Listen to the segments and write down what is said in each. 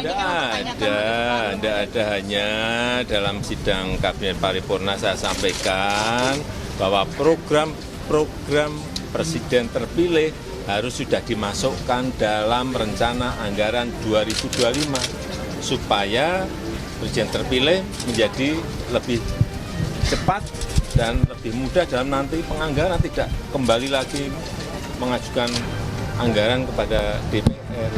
Tidak ada, hanya dalam sidang Kabinet Paripurna saya sampaikan bahwa program Presiden terpilih harus sudah dimasukkan dalam rencana anggaran 2025 supaya Presiden terpilih menjadi lebih cepat dan lebih mudah dalam nanti penganggaran, tidak kembali lagi mengajukan anggaran kepada DPR.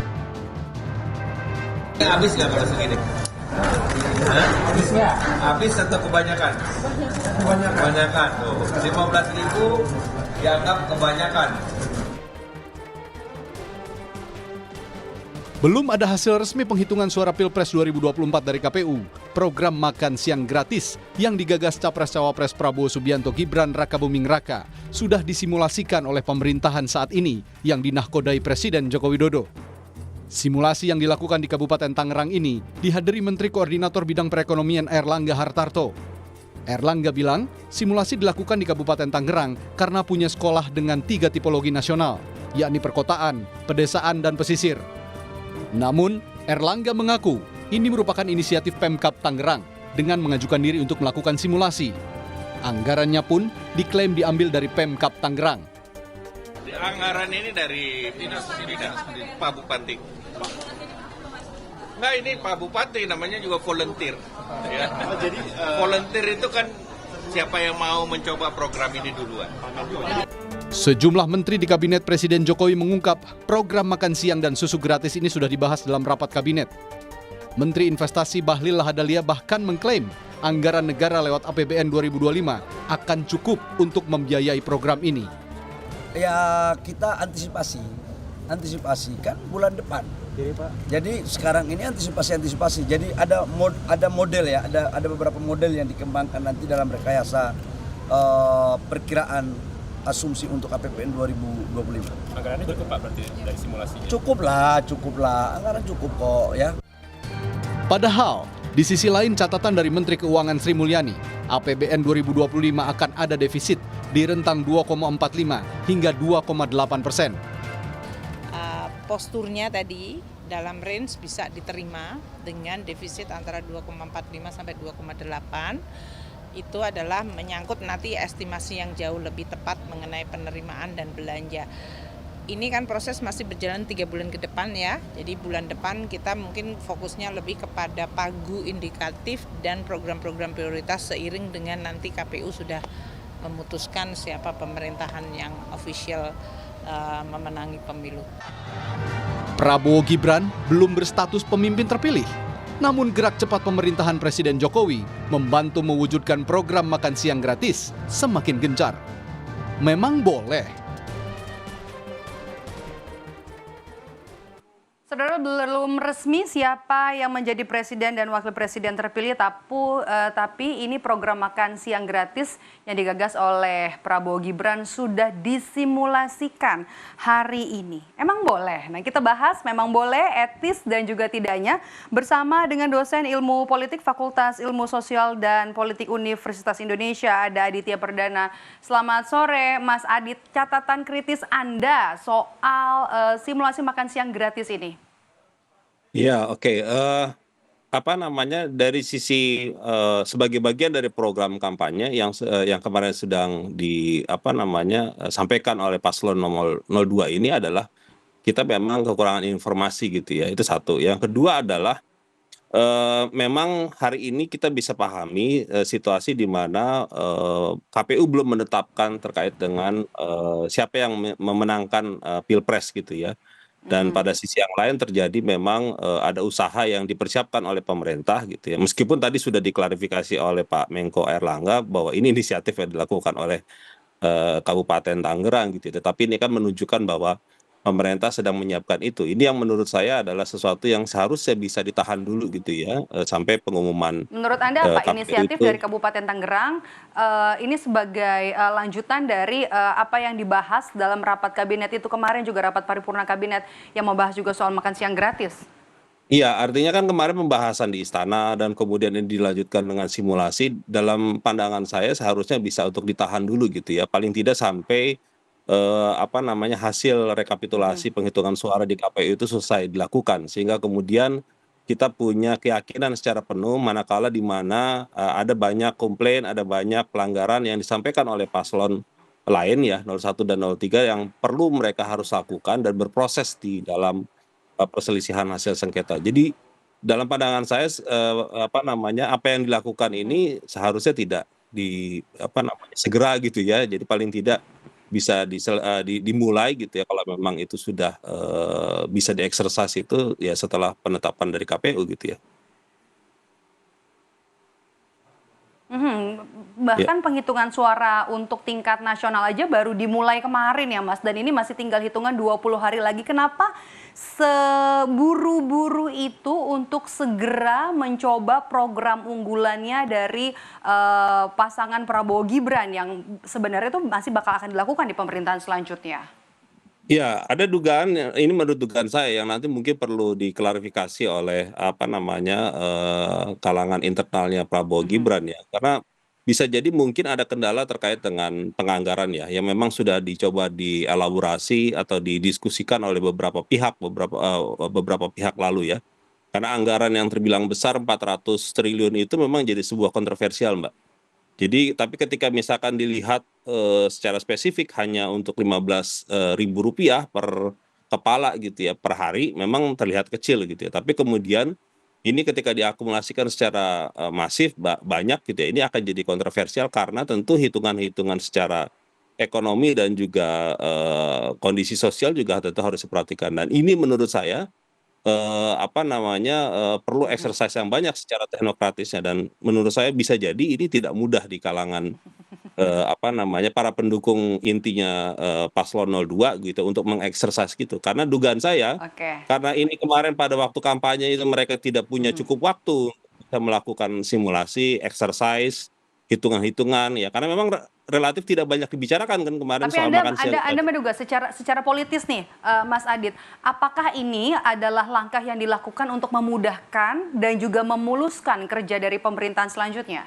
Habis nggak kalau segini? Habis nggak? Habis atau kebanyakan? Kebanyakan. Tuh, 15.000 dianggap kebanyakan. Belum ada hasil resmi penghitungan suara Pilpres 2024 dari KPU. Program makan siang gratis yang digagas Capres-Cawapres Prabowo Subianto Gibran Rakabuming Raka sudah disimulasikan oleh pemerintahan saat ini yang dinahkodai Presiden Joko Widodo. Simulasi yang dilakukan di Kabupaten Tangerang ini dihadiri Menteri Koordinator Bidang Perekonomian Airlangga Hartarto. Airlangga bilang, simulasi dilakukan di Kabupaten Tangerang karena punya sekolah dengan 3 tipologi nasional, yakni perkotaan, pedesaan, dan pesisir. Namun, Airlangga mengaku ini merupakan inisiatif Pemkab Tangerang dengan mengajukan diri untuk melakukan simulasi. Anggarannya pun diklaim diambil dari Pemkab Tangerang. Anggaran ini dari dinas Pak Bupati. Nah, ini Pak Bupati namanya juga volunteer. Ya. Volunteer itu kan siapa yang mau mencoba program ini duluan. Sejumlah menteri di Kabinet Presiden Jokowi mengungkap program makan siang dan susu gratis ini sudah dibahas dalam rapat kabinet. Menteri Investasi Bahlil Lahadalia bahkan mengklaim anggaran negara lewat APBN 2025 akan cukup untuk membiayai program ini. Ya kita antisipasi kan bulan depan. Jadi sekarang ini antisipasi. Jadi ada model ya, ada beberapa model yang dikembangkan nanti dalam rekayasa perkiraan asumsi untuk APBN 2025. Anggarannya cukup Pak berarti dari simulasinya? Cukup lah, anggaran cukup kok ya. Padahal, di sisi lain catatan dari Menteri Keuangan Sri Mulyani, APBN 2025 akan ada defisit di rentang 2,45 hingga 2,8%. Posturnya tadi dalam range bisa diterima dengan defisit antara 2,45 sampai 2,8. Itu adalah menyangkut nanti estimasi yang jauh lebih tepat mengenai penerimaan dan belanja. Ini kan proses masih berjalan 3 bulan ke depan ya. Jadi bulan depan kita mungkin fokusnya lebih kepada pagu indikatif dan program-program prioritas seiring dengan nanti KPU sudah memutuskan siapa pemerintahan yang official memenangi pemilu. Prabowo Gibran belum berstatus pemimpin terpilih. Namun gerak cepat pemerintahan Presiden Jokowi membantu mewujudkan program makan siang gratis semakin gencar. Memang boleh. Saudara, belum resmi siapa yang menjadi presiden dan wakil presiden terpilih, tapi ini program makan siang gratis yang digagas oleh Prabowo Gibran sudah disimulasikan hari ini. Emang boleh? Nah, kita bahas memang boleh, etis dan juga tidaknya bersama dengan dosen ilmu politik Fakultas Ilmu Sosial dan Politik Universitas Indonesia, ada Aditya Perdana. Selamat sore, Mas Adit. Catatan kritis Anda soal simulasi makan siang gratis ini. Ya, oke. Dari sisi sebagai bagian dari program kampanye yang kemarin sedang sampaikan oleh paslon nomor 02 ini adalah kita memang kekurangan informasi gitu ya. Itu satu. Yang kedua adalah memang hari ini kita bisa pahami situasi di mana KPU belum menetapkan terkait dengan siapa yang memenangkan Pilpres gitu ya. Dan pada sisi yang lain terjadi memang ada usaha yang dipersiapkan oleh pemerintah gitu ya. Meskipun tadi sudah diklarifikasi oleh Pak Menko Airlangga bahwa ini inisiatif yang dilakukan oleh Kabupaten Tangerang gitu ya. Tetapi ini kan menunjukkan bahwa pemerintah sedang menyiapkan itu. Ini yang menurut saya adalah sesuatu yang seharusnya bisa ditahan dulu gitu ya sampai pengumuman. Menurut Anda apa KPU inisiatif itu. dari Kabupaten Tangerang ini sebagai lanjutan dari apa yang dibahas dalam rapat kabinet itu kemarin, juga rapat paripurna kabinet yang membahas juga soal makan siang gratis? Iya, artinya kan kemarin pembahasan di istana dan kemudian ini dilanjutkan dengan simulasi. Dalam pandangan saya seharusnya bisa untuk ditahan dulu gitu ya, paling tidak sampai hasil rekapitulasi penghitungan suara di KPU itu selesai dilakukan, sehingga kemudian kita punya keyakinan secara penuh manakala di mana ada banyak komplain, ada banyak pelanggaran yang disampaikan oleh paslon lain ya 01 dan 03 yang perlu mereka harus lakukan dan berproses di dalam perselisihan hasil sengketa. Jadi dalam pandangan saya apa yang dilakukan ini seharusnya tidak segera gitu ya. Jadi paling tidak bisa dimulai gitu ya kalau memang itu sudah bisa dieksersis itu ya setelah penetapan dari KPU gitu ya. Bahkan penghitungan suara untuk tingkat nasional aja baru dimulai kemarin ya Mas, dan ini masih tinggal hitungan 20 hari lagi. Kenapa seburu-buru itu untuk segera mencoba program unggulannya dari pasangan Prabowo Gibran yang sebenarnya itu masih bakal akan dilakukan di pemerintahan selanjutnya? Ya, ada dugaan, ini menurut dugaan saya yang nanti mungkin perlu diklarifikasi oleh kalangan internalnya Prabowo Gibran ya. Karena bisa jadi mungkin ada kendala terkait dengan penganggaran ya, yang memang sudah dicoba dielaborasi atau didiskusikan oleh beberapa pihak lalu ya. Karena anggaran yang terbilang besar 400 triliun itu memang jadi sebuah kontroversial, Mbak. Jadi tapi ketika misalkan dilihat secara spesifik hanya untuk Rp15.000 per kepala gitu ya per hari memang terlihat kecil gitu ya. Tapi kemudian ini ketika diakumulasikan secara masif banyak gitu ya, ini akan jadi kontroversial karena tentu hitungan-hitungan secara ekonomi dan juga kondisi sosial juga tentu harus diperhatikan. Dan ini menurut saya perlu exercise yang banyak secara teknokratisnya dan menurut saya bisa jadi ini tidak mudah di kalangan para pendukung intinya paslon 02 gitu untuk mengeksersis gitu. Karena dugaan saya karena ini kemarin pada waktu kampanye itu mereka tidak punya cukup waktu bisa melakukan simulasi, exercise, hitungan-hitungan ya karena memang relatif tidak banyak dibicarakan kan kemarin. Tapi soal makan siang. Anda menduga secara politis nih, Mas Adit, apakah ini adalah langkah yang dilakukan untuk memudahkan dan juga memuluskan kerja dari pemerintahan selanjutnya?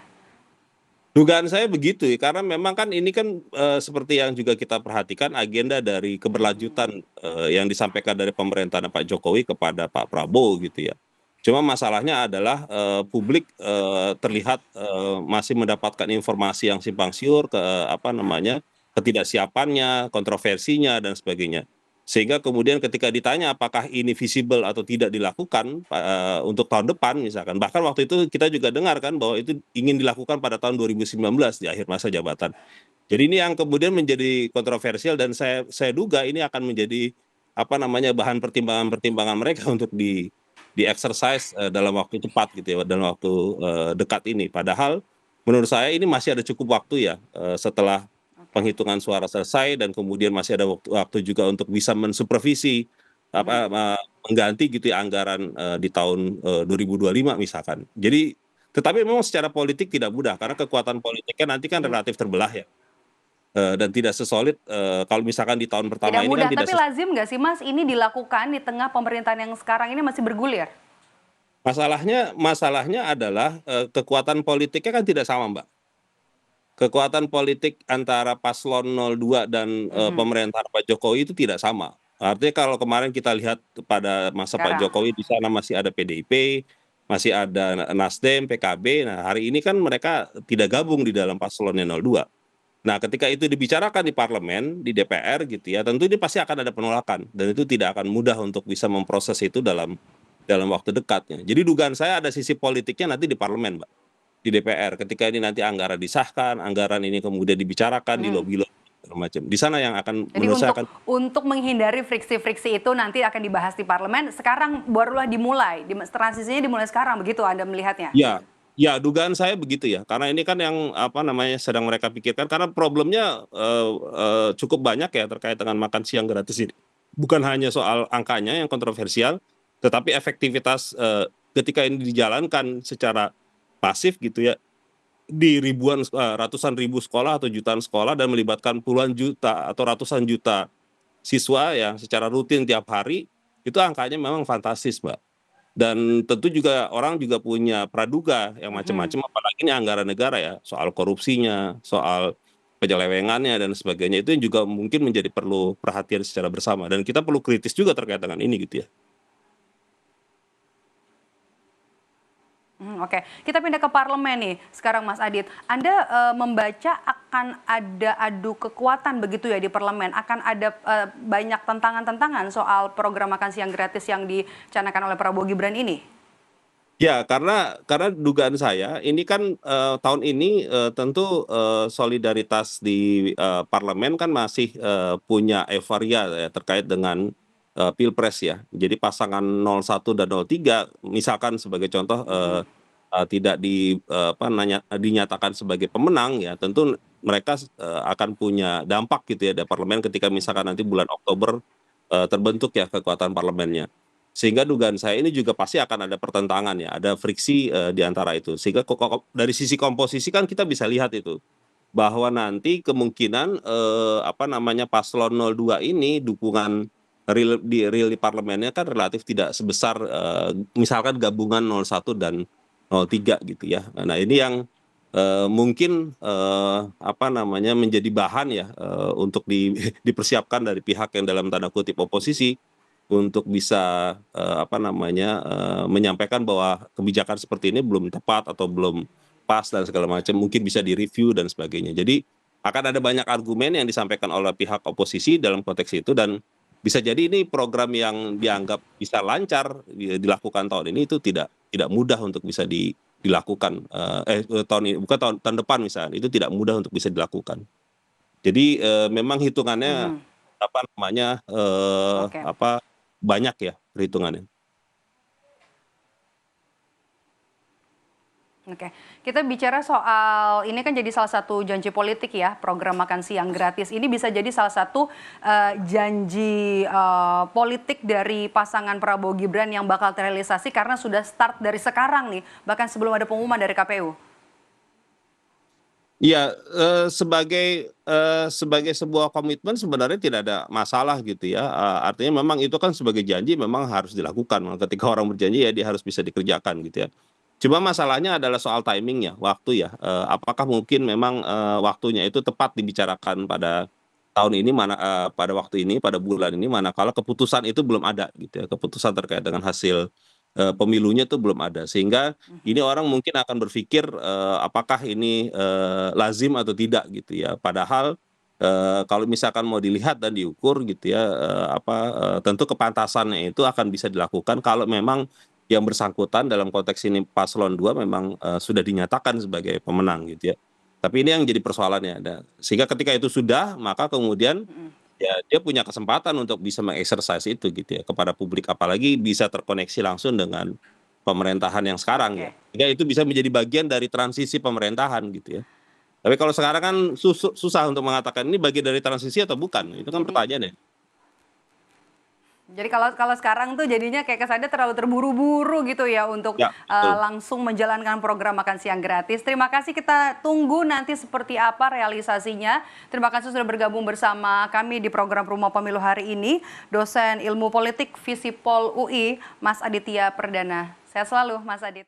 Dugaan saya begitu ya, karena memang kan ini kan seperti yang juga kita perhatikan agenda dari keberlanjutan yang disampaikan dari pemerintahan Pak Jokowi kepada Pak Prabowo gitu ya. Cuma masalahnya adalah publik terlihat masih mendapatkan informasi yang simpang siur ketidaksiapannya, kontroversinya dan sebagainya. Sehingga kemudian ketika ditanya apakah ini visible atau tidak dilakukan untuk tahun depan misalkan. Bahkan waktu itu kita juga dengar kan bahwa itu ingin dilakukan pada tahun 2019 di akhir masa jabatan. Jadi ini yang kemudian menjadi kontroversial dan saya duga ini akan menjadi bahan pertimbangan mereka untuk di-exercise dalam waktu cepat gitu ya, dalam waktu dekat ini. Padahal menurut saya ini masih ada cukup waktu ya setelah penghitungan suara selesai dan kemudian masih ada waktu juga untuk bisa mensupervisi mengganti gitu ya anggaran di tahun 2025 misalkan. Jadi tetapi memang secara politik tidak mudah karena kekuatan politiknya nanti kan relatif terbelah ya. Dan tidak sesolid kalau misalkan di tahun pertama tidak ini mudah, kan tidak tapi lazim nggak sih Mas ini dilakukan di tengah pemerintahan yang sekarang ini masih bergulir? Masalahnya adalah kekuatan politiknya kan tidak sama, Mbak. Kekuatan politik antara paslon 02 dan pemerintahan Pak Jokowi itu tidak sama. Artinya kalau kemarin kita lihat pada masa Pak Jokowi di sana masih ada PDIP, masih ada Nasdem, PKB. Nah, hari ini kan mereka tidak gabung di dalam paslonnya 02. Nah, ketika itu dibicarakan di parlemen, di DPR gitu ya, tentu ini pasti akan ada penolakan dan itu tidak akan mudah untuk bisa memproses itu dalam waktu dekatnya. Jadi dugaan saya ada sisi politiknya nanti di parlemen, Mbak, di DPR. Ketika ini nanti anggaran disahkan, anggaran ini kemudian dibicarakan di lobby-lobby macam. Di sana yang akan jadi untuk menghindari friksi-friksi itu nanti akan dibahas di parlemen. Sekarang barulah dimulai, transisinya dimulai sekarang, begitu Anda melihatnya? Ya, dugaan saya begitu ya. Karena ini kan yang sedang mereka pikirkan karena problemnya cukup banyak ya terkait dengan makan siang gratis ini. Bukan hanya soal angkanya yang kontroversial, tetapi efektivitas ketika ini dijalankan secara pasif gitu ya di ratusan ribu sekolah atau jutaan sekolah dan melibatkan puluhan juta atau ratusan juta siswa ya secara rutin tiap hari, itu angkanya memang fantastis, Mbak. Dan tentu juga orang juga punya praduga yang macam-macam, apalagi ini anggaran negara ya, soal korupsinya, soal penyelewengannya dan sebagainya, itu yang juga mungkin menjadi perlu perhatian secara bersama dan kita perlu kritis juga terkait dengan ini gitu ya. Oke, kita pindah ke parlemen nih sekarang Mas Adit. Anda membaca akan ada adu kekuatan begitu ya di parlemen, akan ada banyak tantangan-tantangan soal program makan siang gratis yang dicanangkan oleh Prabowo Gibran ini? Ya, karena dugaan saya ini kan tahun ini tentu solidaritas di parlemen kan masih punya euforia ya, terkait dengan pilpres ya. Jadi pasangan 01 dan 03 misalkan sebagai contoh tidak dinyatakan sebagai pemenang ya, tentu mereka akan punya dampak gitu ya di parlemen ketika misalkan nanti bulan Oktober terbentuk ya kekuatan parlemennya. Sehingga dugaan saya ini juga pasti akan ada pertentangan ya, ada friksi di antara itu. Sehingga dari sisi komposisi kan kita bisa lihat itu bahwa nanti kemungkinan paslon 02 ini dukungan real di parlemennya kan relatif tidak sebesar misalkan gabungan 01 dan 03 gitu ya. Nah, ini yang mungkin menjadi bahan ya untuk dipersiapkan dari pihak yang dalam tanda kutip oposisi untuk bisa menyampaikan bahwa kebijakan seperti ini belum tepat atau belum pas dan segala macam, mungkin bisa direview dan sebagainya. Jadi akan ada banyak argumen yang disampaikan oleh pihak oposisi dalam konteks itu, dan bisa jadi ini program yang dianggap bisa lancar dilakukan tahun ini itu tidak mudah untuk bisa dilakukan tahun ini, bukan tahun depan misalnya, itu tidak mudah untuk bisa dilakukan. Jadi memang hitungannya banyak ya perhitungannya. Oke, kita bicara soal ini kan jadi salah satu janji politik ya, program makan siang gratis. Ini bisa jadi salah satu janji politik dari pasangan Prabowo Gibran yang bakal terrealisasi karena sudah start dari sekarang nih, bahkan sebelum ada pengumuman dari KPU. Iya, sebagai sebuah komitmen sebenarnya tidak ada masalah gitu ya. Artinya memang itu kan sebagai janji memang harus dilakukan. Ketika orang berjanji ya dia harus bisa dikerjakan gitu ya. Cuma masalahnya adalah soal timingnya, waktu ya. Apakah mungkin memang waktunya itu tepat dibicarakan pada tahun ini, pada waktu ini, pada bulan ini, manakala keputusan itu belum ada gitu ya. Keputusan terkait dengan hasil pemilunya itu belum ada, sehingga ini orang mungkin akan berpikir apakah ini lazim atau tidak gitu ya. Padahal kalau misalkan mau dilihat dan diukur gitu ya, tentu kepantasannya itu akan bisa dilakukan kalau memang yang bersangkutan dalam konteks ini paslon 2 memang sudah dinyatakan sebagai pemenang gitu ya. Tapi ini yang jadi persoalannya. Sehingga ketika itu sudah, maka kemudian ya dia punya kesempatan untuk bisa mengeksersis itu gitu ya kepada publik, apalagi bisa terkoneksi langsung dengan pemerintahan yang sekarang ya. Sehingga itu bisa menjadi bagian dari transisi pemerintahan gitu ya. Tapi kalau sekarang kan susah untuk mengatakan ini bagian dari transisi atau bukan. Itu kan pertanyaannya. Jadi kalau sekarang tuh jadinya kayak kesannya terlalu terburu-buru gitu ya untuk langsung menjalankan program makan siang gratis. Terima kasih, kita tunggu nanti seperti apa realisasinya. Terima kasih sudah bergabung bersama kami di program Rumah Pemilu hari ini, dosen ilmu politik Visipol UI, Mas Aditya Perdana. Sehat selalu Mas Adit.